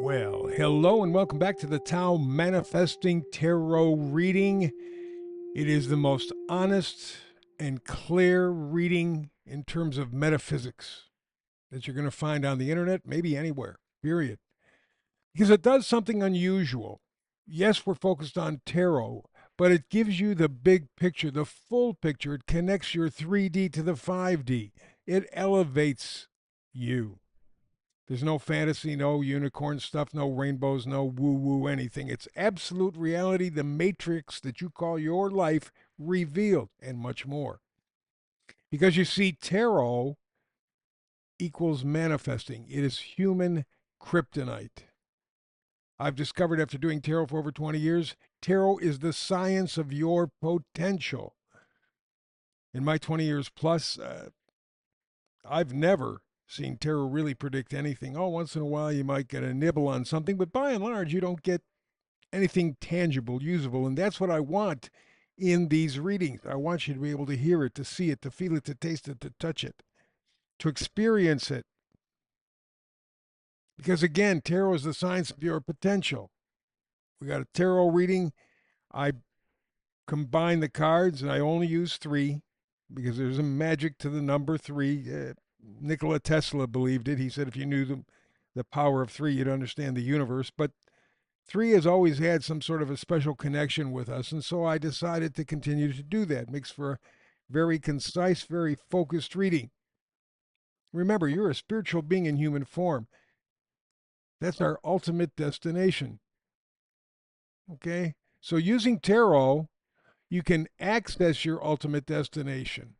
Well, hello and welcome back to the Tao Manifesting Tarot reading. It is the most honest and clear reading in terms of metaphysics that you're going to find on the internet, maybe anywhere, period. Because it does something unusual. Yes, we're focused on tarot, but it gives you the big picture, the full picture. It connects your 3D to the 5D. It elevates you. There's no fantasy, no unicorn stuff, no rainbows, no woo woo anything. It's absolute reality, the matrix that you call your life revealed, and much more. Because you see, tarot equals manifesting, it is human kryptonite. I've discovered after doing tarot for over 20 years, tarot is the science of your potential. In my 20 years plus, I've never seen tarot really predict anything. Oh, once in a while you might get a nibble on something, but by and large, you don't get anything tangible, usable. And that's what I want in these readings. I want you to be able to hear it, to see it, to feel it, to taste it, to touch it, to experience it. Because again, tarot is the science of your potential. We got a tarot reading. I combine the cards and I only use three because there's a magic to the number three. Nikola Tesla believed it. He said if you knew the power of three, you'd understand the universe. But three has always had some sort of a special connection with us. And so I decided to continue to do that. It makes for a very concise, very focused reading. Remember, you're a spiritual being in human form. That's our ultimate destination. Okay? So using tarot, you can access your ultimate destination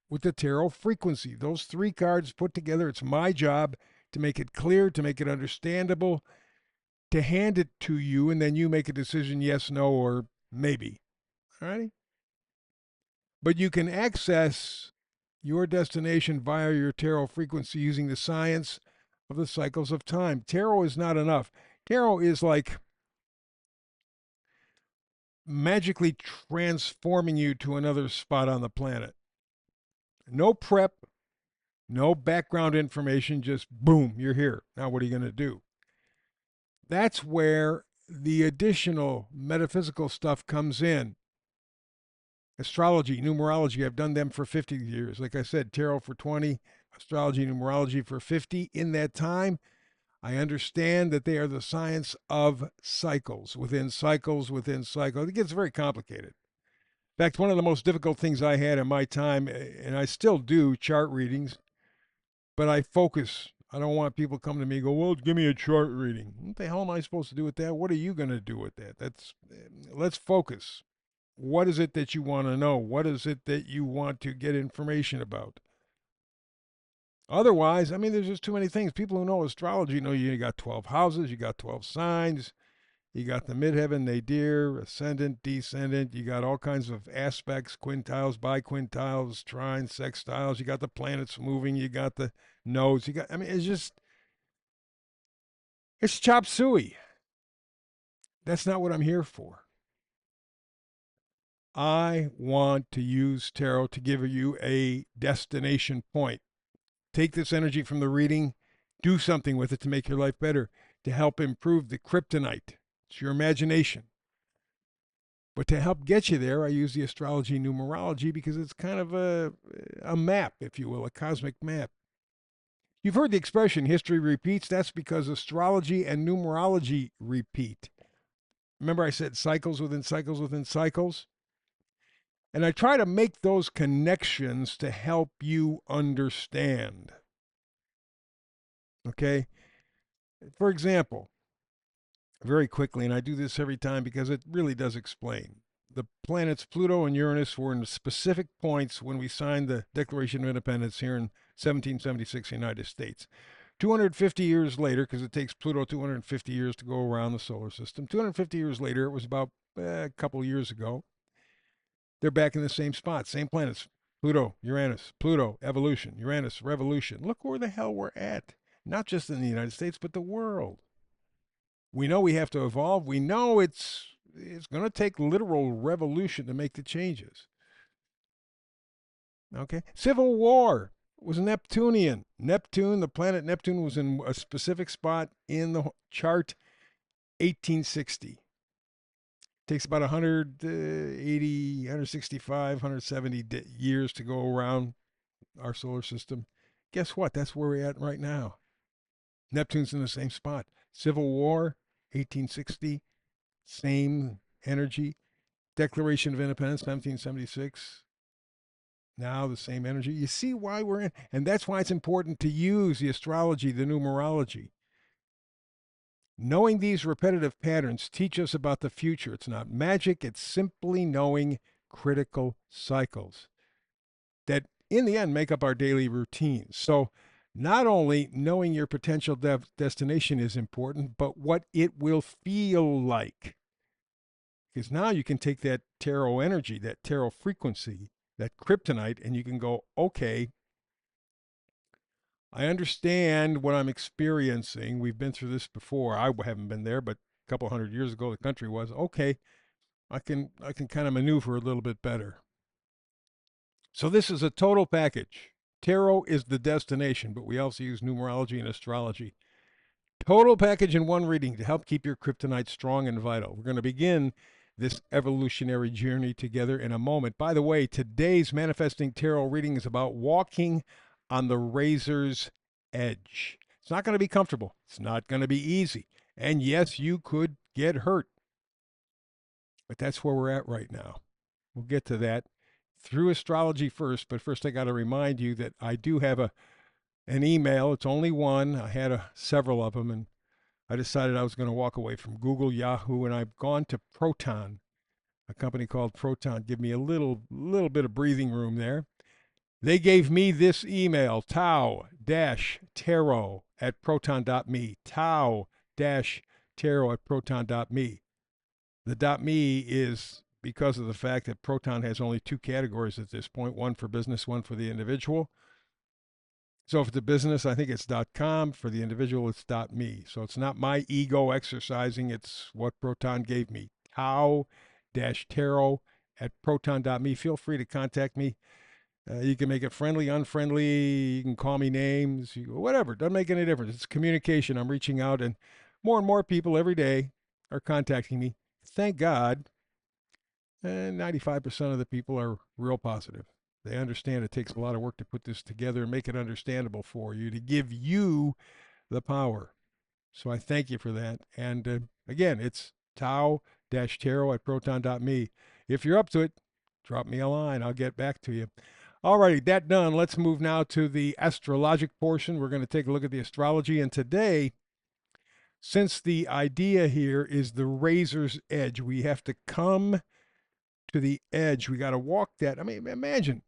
with the tarot frequency. Those three cards put together, it's my job to make it clear, to make it understandable, to hand it to you, and then you make a decision yes, no, or maybe. All right? But you can access your destination via your tarot frequency using the science of the cycles of time. Tarot is not enough. Tarot is like magically transforming you to another spot on the planet. No prep, no background information, just boom, you're here. Now, what are you going to do? That's where the additional metaphysical stuff comes in. Astrology, numerology, I've done them for 50 years. Like I said, tarot for 20, astrology, numerology for 50. In that time, I understand that they are the science of cycles, within cycles, within cycles. It gets very complicated. In fact, one of the most difficult things I had in my time, and I still do chart readings, but I focus. I don't want people coming to me and go, well, give me a chart reading. What the hell am I supposed to do with that? What are you going to do with that? Let's focus. What is it that you want to know? What is it that you want to get information about? Otherwise, I mean, there's just too many things. People who know astrology know you got 12 houses, you got 12 signs, you got the midheaven, nadir, ascendant, descendant. You got all kinds of aspects, quintiles, biquintiles, trines, sextiles. You got the planets moving. You got the nodes. I mean, it's chop suey. That's not what I'm here for. I want to use tarot to give you a destination point. Take this energy from the reading, do something with it to make your life better, to help improve the kryptonite. It's your imagination. But to help get you there, I use the astrology numerology because it's kind of a map, if you will, a cosmic map. You've heard the expression history repeats. That's because astrology and numerology repeat. Remember, I said cycles within cycles within cycles? And I try to make those connections to help you understand. Okay? For example, very quickly, and I do this every time because it really does explain. The planets Pluto and Uranus were in specific points when we signed the Declaration of Independence here in 1776 United States. 250 years later, because it takes Pluto 250 years to go around the solar system, 250 years later, it was about a couple years ago, they're back in the same spot, same planets. Pluto, evolution, Uranus, revolution. Look where the hell we're at. Not just in the United States, but the world. We know we have to evolve. We know it's going to take literal revolution to make the changes. Okay? Civil war. was Neptunian. Neptune, the planet Neptune, was in a specific spot in the chart 1860. Takes about 180, 165, 170 years to go around our solar system. Guess what? That's where we're at right now. Neptune's in the same spot. Civil War, 1860, same energy. Declaration of Independence, 1776. Now the same energy. You see why we're in, and that's why it's important to use the astrology, the numerology. Knowing these repetitive patterns teach us about the future. It's not magic, it's simply knowing critical cycles that in the end make up our daily routines. So not only knowing your potential destination is important, but what it will feel like. Because now you can take that tarot energy, that tarot frequency, that kryptonite, and you can go, okay, I understand what I'm experiencing. We've been through this before. I haven't been there, but a couple hundred years ago, the country was. Okay, I can kind of maneuver a little bit better. So this is a total package. Tarot is the destination, but we also use numerology and astrology. Total package in one reading to help keep your kryptonite strong and vital. We're going to begin this evolutionary journey together in a moment. By the way, today's Manifesting Tarot reading is about walking on the razor's edge. It's not going to be comfortable. It's not going to be easy. And yes, you could get hurt. But that's where we're at right now. We'll get to that through astrology first. But first, I got to remind you that I do have an email. It's only one. I had several of them, and I decided I was going to walk away from Google, Yahoo, and I've gone to Proton, a company called Proton. Give me a little bit of breathing room there. They gave me this email, tau-tarot@proton.me, tau-tarot@proton.me. The .me is because of the fact that Proton has only two categories at this point, one for business, one for the individual. So for the business, I think it's .com. For the individual, it's .me. So it's not my ego exercising. It's what Proton gave me. tau-tarot@proton.me. Feel free to contact me. You can make it friendly, unfriendly. You can call me names, whatever. Doesn't make any difference. It's communication. I'm reaching out, and more people every day are contacting me. Thank God. And 95% of the people are real positive. They understand it takes a lot of work to put this together and make it understandable for you, to give you the power. So I thank you for that. And again, it's tau-tarot@proton.me. If you're up to it, drop me a line. I'll get back to you. All righty, that done. Let's move now to the astrologic portion. We're going to take a look at the astrology. And today, since the idea here is the razor's edge, we have to come to the edge. We got to walk that. I mean, imagine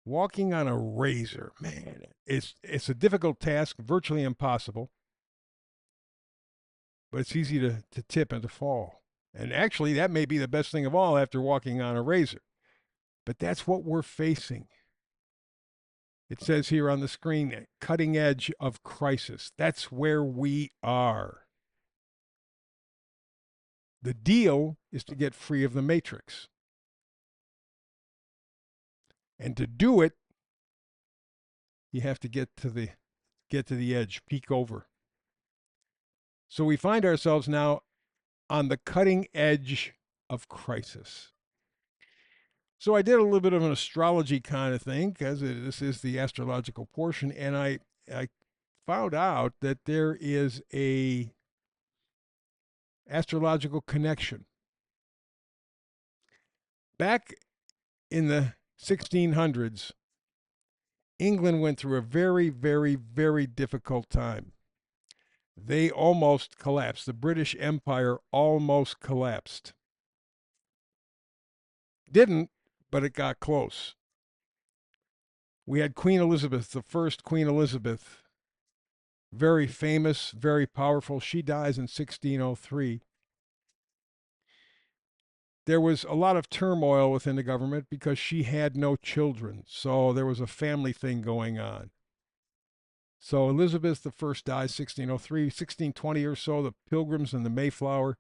walking on a razor. Man, it's a difficult task, virtually impossible. But it's easy to tip and to fall. And actually, that may be the best thing of all after walking on a razor. But that's what we're facing. It says here on the screen, cutting edge of crisis. That's where we are. The deal is to get free of the matrix. And to do it, you have to get to the edge, peek over. So we find ourselves now on the cutting edge of crisis. So I did a little bit of an astrology kind of thing, because this is the astrological portion, and I found out that there is a astrological connection. Back in the 1600s, England went through a very, very, very difficult time. They almost collapsed. The British Empire almost collapsed. Didn't, but it got close. We had Queen Elizabeth, the first Queen Elizabeth, very famous, very powerful. She dies in 1603. There was a lot of turmoil within the government because she had no children. So there was a family thing going on. So Elizabeth I dies 1603, 1620 or so. The Pilgrims and the Mayflower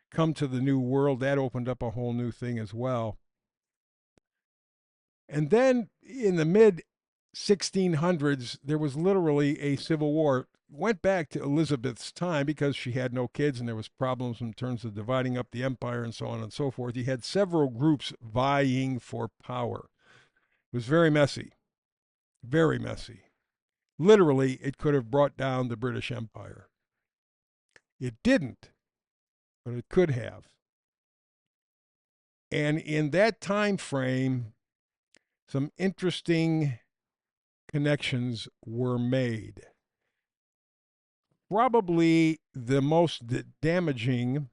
come to the New World. That opened up a whole new thing as well. And then in the mid 1600s, there was literally a civil war. Went back to Elizabeth's time because she had no kids and there was problems in terms of dividing up the empire and so on and so forth. You had several groups vying for power. It was very messy, very messy. Literally, it could have brought down the British Empire. It didn't, but it could have. And in that time frame, some interesting connections were made. Probably the most damaging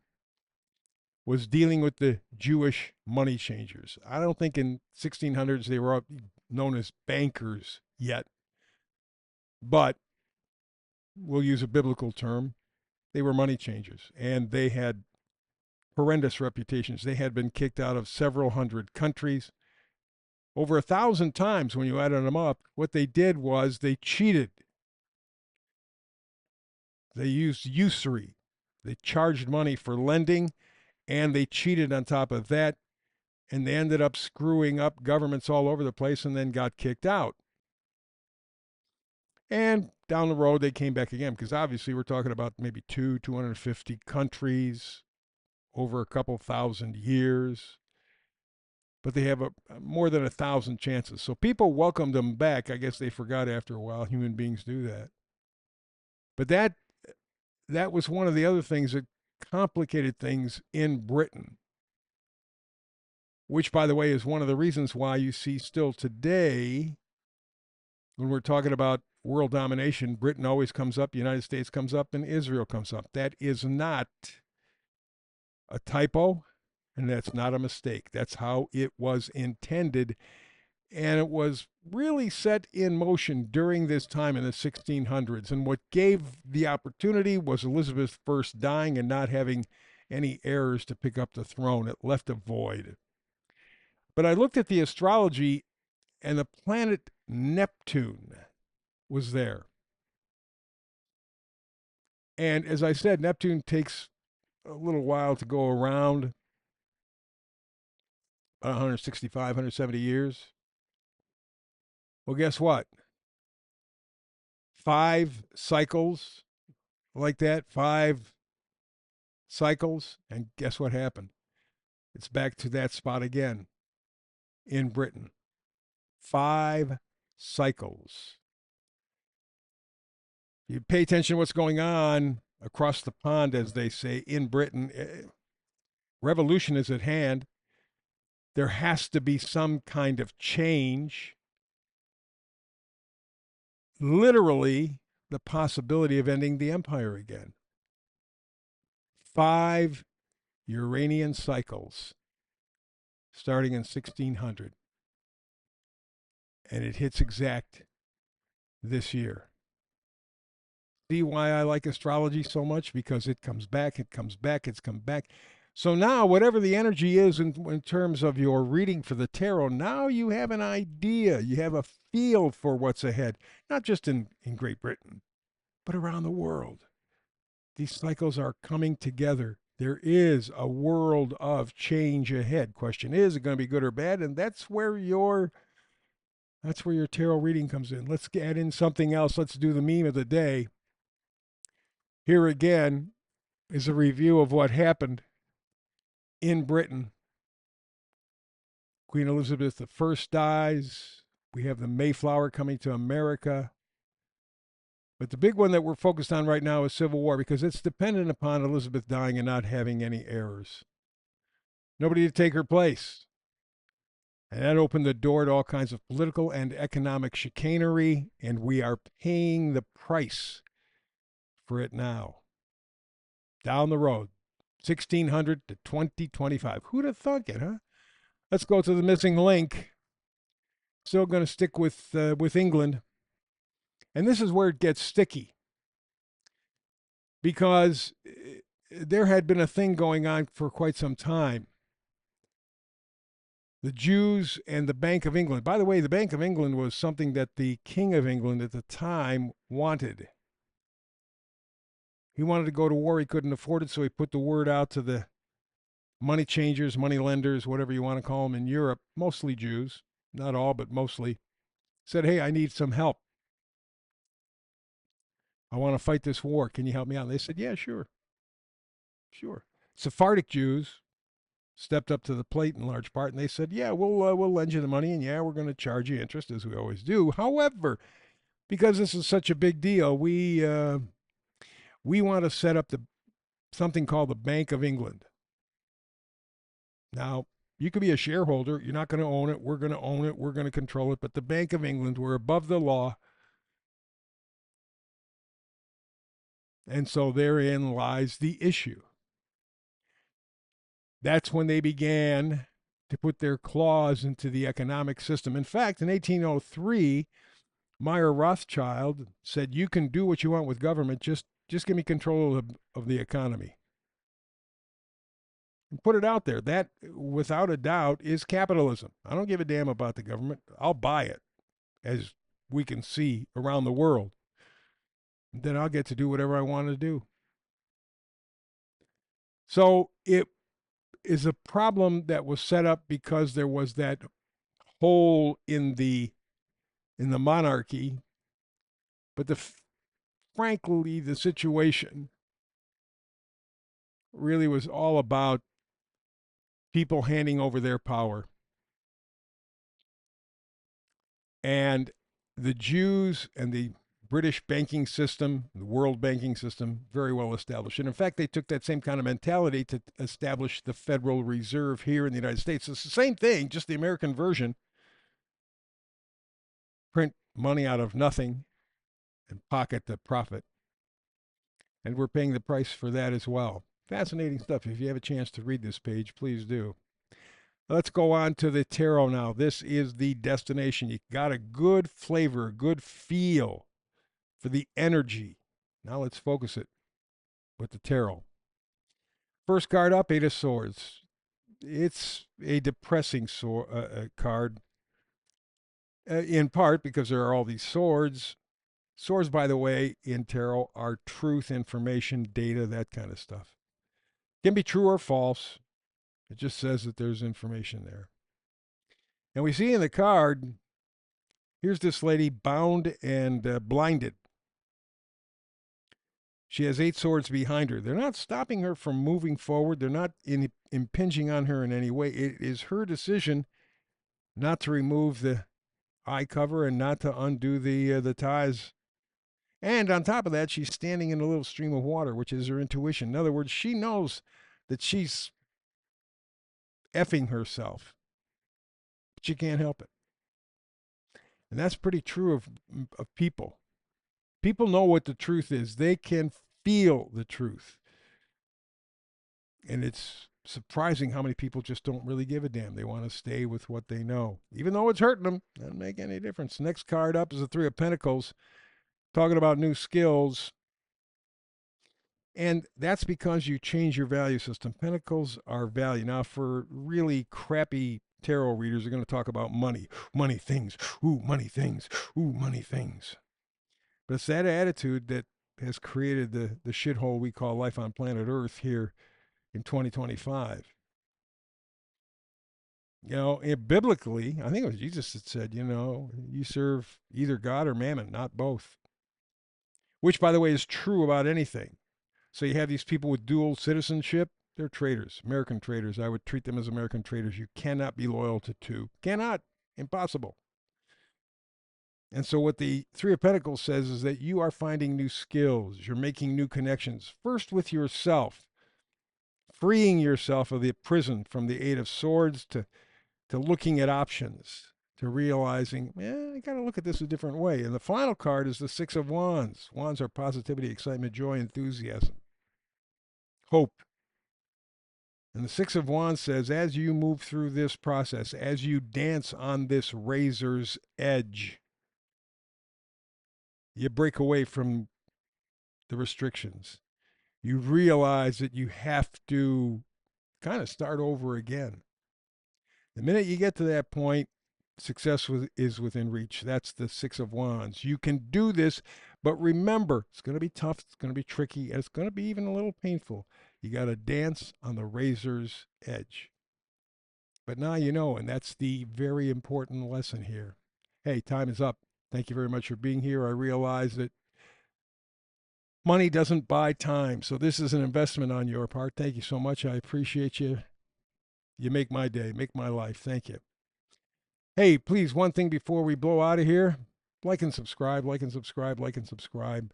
was dealing with the Jewish money changers. I don't think in 1600s they were known as bankers yet, but we'll use a biblical term. They were money changers, and they had horrendous reputations. They had been kicked out of several hundred countries. Over 1,000 times when you added them up, what they did was they cheated. They used usury. They charged money for lending, and they cheated on top of that, and they ended up screwing up governments all over the place and then got kicked out. And down the road, they came back again because obviously we're talking about maybe 250 countries over a couple thousand years. But they have more than 1,000 chances. So people welcomed them back. I guess they forgot after a while. Human beings do that. But that was one of the other things that complicated things in Britain, which, by the way, is one of the reasons why you see still today, when we're talking about world domination, Britain always comes up, the United States comes up, and Israel comes up. That is not a typo, and that's not a mistake. That's how it was intended. And it was really set in motion during this time in the 1600s. And what gave the opportunity was Elizabeth I dying and not having any heirs to pick up the throne. It left a void. But I looked at the astrology, and the planet Neptune was there. And as I said, Neptune takes a little while to go around, about 165, 170 years. Well, guess what? 5 cycles like that, 5 cycles, and guess what happened? It's back to that spot again in Britain. 5 cycles. You pay attention to what's going on across the pond, as they say, in Britain. Revolution is at hand. There has to be some kind of change. Literally, the possibility of ending the empire again. 5 Uranian cycles starting in 1600. And it hits exact this year. See why I like astrology so much? Because it comes back, it comes back, it's come back. So now, whatever the energy is in terms of your reading for the tarot, now you have an idea. You have a feel for what's ahead, not just in Great Britain, but around the world. These cycles are coming together. There is a world of change ahead. Question is it going to be good or bad? And that's where your tarot reading comes in. Let's add in something else. Let's do the meme of the day. Here again is a review of what happened in Britain. Queen Elizabeth I dies. We have the Mayflower coming to America. But the big one that we're focused on right now is Civil War, because it's dependent upon Elizabeth dying and not having any heirs. Nobody to take her place. And that opened the door to all kinds of political and economic chicanery, and we are paying the price for it now. Down the road, 1600 to 2025. Who'd have thunk it, huh? Let's go to the missing link. Still going to stick with England. And this is where it gets sticky, because there had been a thing going on for quite some time. The Jews and the Bank of England. By the way, the Bank of England was something that the King of England at the time wanted. He wanted to go to war. He couldn't afford it, so he put the word out to the money changers, money lenders, whatever you want to call them in Europe, mostly Jews, not all, but mostly. said, hey, I need some help. I want to fight this war. Can you help me out? And they said, yeah, sure, sure. Sephardic Jews stepped up to the plate in large part, and they said, yeah, we'll lend you the money, and yeah, we're going to charge you interest as we always do. However, because this is such a big deal, we want to set up something called the Bank of England. Now, you could be a shareholder. You're not going to own it. We're going to own it. We're going to control it. But the Bank of England, we're above the law. And so therein lies the issue. That's when they began to put their claws into the economic system. In fact, in 1803, Meyer Rothschild said, you can do what you want with government, just give me control of the economy. And put it out there. That, without a doubt, is capitalism. I don't give a damn about the government. I'll buy it, as we can see around the world. Then I'll get to do whatever I want to do. So it is a problem that was set up because there was that hole in the monarchy, but frankly, the situation really was all about people handing over their power. And the Jews and the British banking system, the world banking system, very well established. And in fact, they took that same kind of mentality to establish the Federal Reserve here in the United States. It's the same thing, just the American version. Print money out of nothing and pocket the profit. And we're paying the price for that as well. Fascinating stuff. If you have a chance to read this page, please do. Let's go on to the tarot now. This is the destination. You got a good flavor, a good feel for the energy. Now let's focus it with the tarot. First card up, Eight of Swords. It's a depressing card, in part because there are all these swords. Swords, by the way, in tarot are truth, information, data, that kind of stuff. Can be true or false. It just says that there's information there. And we see in the card, here's this lady bound and blinded. She has 8 swords behind her. They're not stopping her from moving forward. They're not impinging on her in any way. It is her decision not to remove the eye cover and not to undo the ties. And on top of that, she's standing in a little stream of water, which is her intuition. In other words, she knows that she's effing herself, but she can't help it. And that's pretty true of people. People know what the truth is. They can feel the truth. And it's surprising how many people just don't really give a damn. They want to stay with what they know, even though it's hurting them. Doesn't make any difference. Next card up is the Three of Pentacles, talking about new skills. And that's because you change your value system. Pentacles are value. Now, for really crappy tarot readers, they're going to talk about money. Money things. Ooh, money things. Ooh, money things. But it's that attitude that has created the shithole we call life on planet Earth here in 2025. You know, biblically, I think it was Jesus that said, you serve either God or mammon, not both. Which, by the way, is true about anything. So you have these people with dual citizenship. They're traitors, American traitors. I would treat them as American traitors. You cannot be loyal to two. Cannot. Impossible. And so what the Three of Pentacles says is that you are finding new skills. You're making new connections. First with yourself. Freeing yourself of the prison from the Eight of Swords to looking at options, to realizing, I got to look at this a different way. And the final card is the Six of Wands. Wands are positivity, excitement, joy, enthusiasm, hope. And the Six of Wands says, as you move through this process, as you dance on this razor's edge, you break away from the restrictions. You realize that you have to kind of start over again. The minute you get to that point, success is within reach. That's the Six of Wands. You can do this, but remember, it's going to be tough, it's going to be tricky, and it's going to be even a little painful. You got to dance on the razor's edge. But now you know, and that's the very important lesson here. Hey, time is up. Thank you very much for being here. I realize that money doesn't buy time, so this is an investment on your part. Thank you so much. I appreciate you. You make my day, make my life. Thank you. Hey, please, one thing before we blow out of here, like and subscribe, like and subscribe, like and subscribe.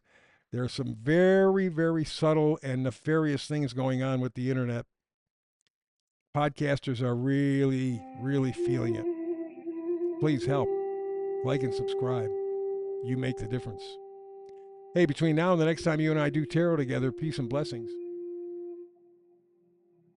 There are some very, very subtle and nefarious things going on with the internet. Podcasters are really, really feeling it. Please help. Like and subscribe. You make the difference. Hey, between now and the next time you and I do tarot together, peace and blessings.